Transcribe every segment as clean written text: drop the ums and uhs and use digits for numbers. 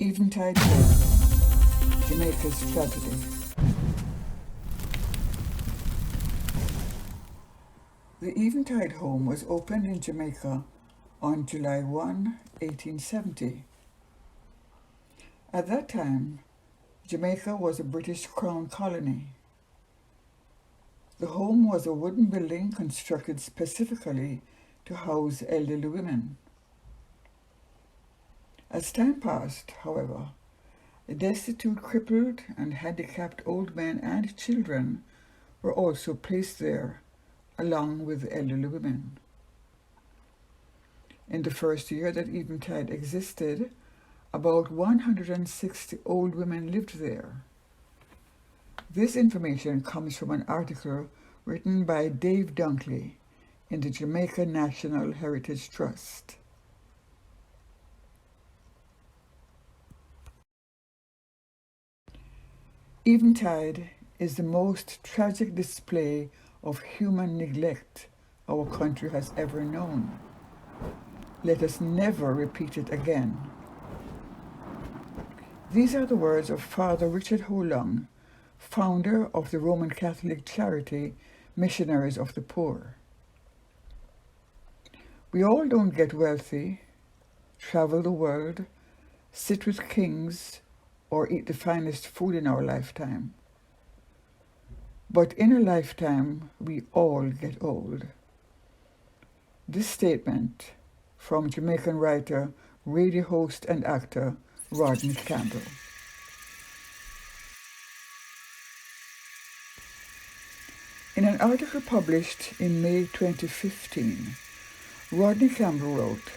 Eventide Home, Jamaica's tragedy. The Eventide home was opened in Jamaica on July 1, 1870. At that time, Jamaica was a British Crown colony. The home was a wooden building constructed specifically to house elderly women. As time passed, however, destitute, crippled, and handicapped old men and children were also placed there, along with elderly women. In the first year that Eventide existed, about 160 old women lived there. This information comes from an article written by Dave Dunkley in the Jamaica National Heritage Trust. Eventide is the most tragic display of human neglect our country has ever known. Let us never repeat it again. These are the words of Father Richard Holong, founder of the Roman Catholic charity Missionaries of the Poor. We all don't get wealthy, travel the world, sit with kings, or eat the finest food in our lifetime. But in a lifetime, we all get old. This statement from Jamaican writer, radio host, and actor Rodney Campbell. In an article published in May 2015, Rodney Campbell wrote,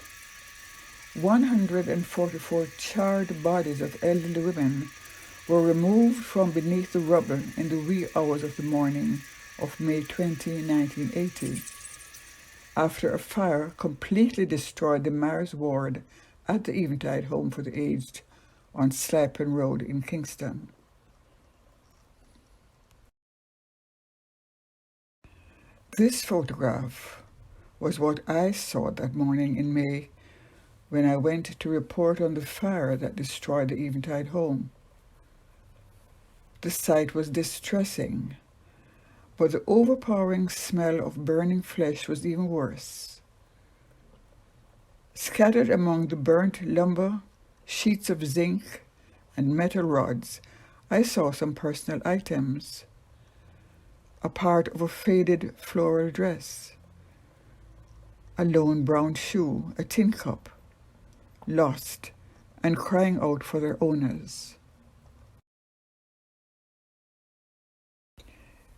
144 charred bodies of elderly women were removed from beneath the rubble in the wee hours of the morning of May 20, 1980, after a fire completely destroyed the Mares ward at the Eventide Home for the Aged on Slipen Road in Kingston. This photograph was what I saw that morning in May when I went to report on the fire that destroyed the Eventide home. The sight was distressing, but the overpowering smell of burning flesh was even worse. Scattered among the burnt lumber, sheets of zinc, and metal rods, I saw some personal items. A part of a faded floral dress, a lone brown shoe, a tin cup, lost and crying out for their owners.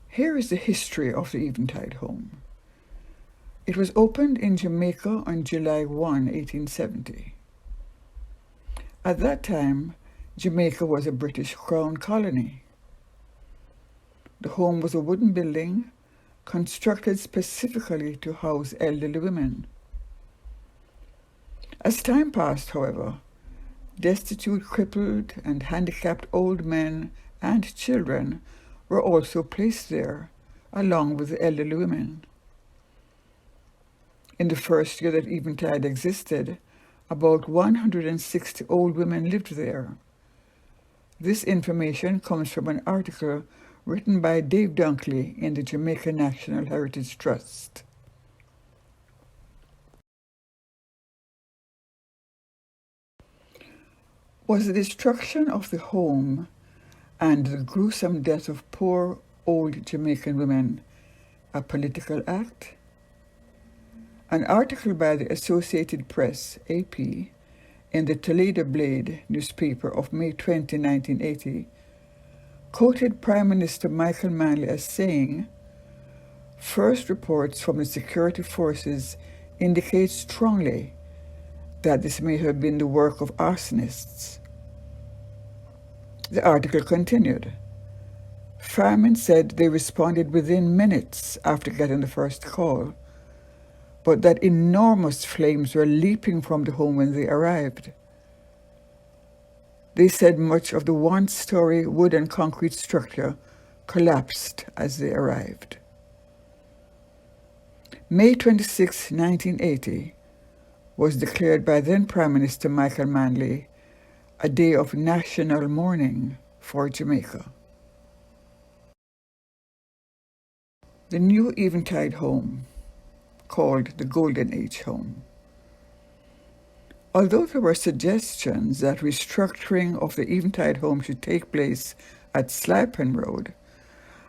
Here is the history of the Eventide home. It was opened in Jamaica on July 1, 1870. At that time, Jamaica was a British Crown colony. The home was a wooden building constructed specifically to house elderly women. As time passed, however, destitute, crippled, and handicapped old men and children were also placed there, along with the elderly women. In the first year that Eventide existed, about 160 old women lived there. This information comes from an article written by Dave Dunkley in the Jamaica National Heritage Trust. Was the destruction of the home and the gruesome death of poor old Jamaican women a political act? An article by the Associated Press, AP, in the Toledo Blade newspaper of May 20, 1980, quoted Prime Minister Michael Manley as saying, "First reports from the security forces indicate strongly that this may have been the work of arsonists." The article continued, "Firemen said they responded within minutes after getting the first call, but that enormous flames were leaping from the home when they arrived. They said much of the one-story wood and concrete structure collapsed as they arrived." May 26, 1980 was declared by then Prime Minister Michael Manley a day of national mourning for Jamaica. The new Eventide home, called the Golden Age home. Although there were suggestions that restructuring of the Eventide home should take place at Slipen Road,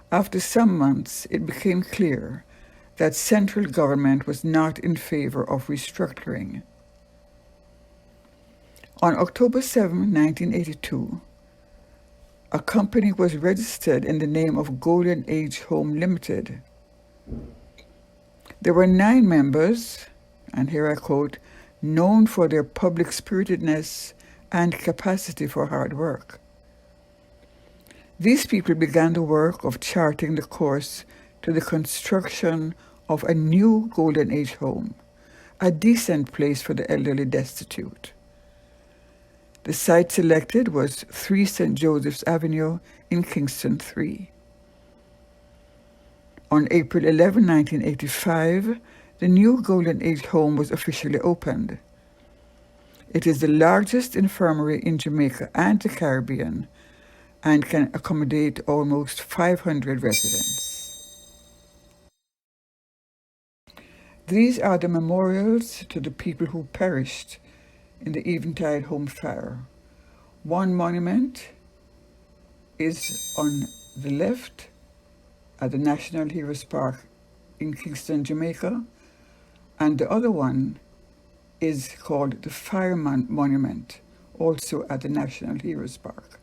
after some months it became clear that central government was not in favor of restructuring. On October 7, 1982, a company was registered in the name of Golden Age Home Limited. There were 9 members, and here I quote, known for their public spiritedness and capacity for hard work. These people began the work of charting the course to the construction of a new Golden Age home, a decent place for the elderly destitute. The site selected was 3 St. Joseph's Avenue in Kingston 3. On April 11, 1985, the new Golden Age home was officially opened. It is the largest infirmary in Jamaica and the Caribbean and can accommodate almost 500 residents. These are the memorials to the people who perished in the Eventide home fire. One monument is on the left at the National Heroes Park in Kingston, Jamaica, and the other one is called the Fireman Monument, also at the National Heroes Park.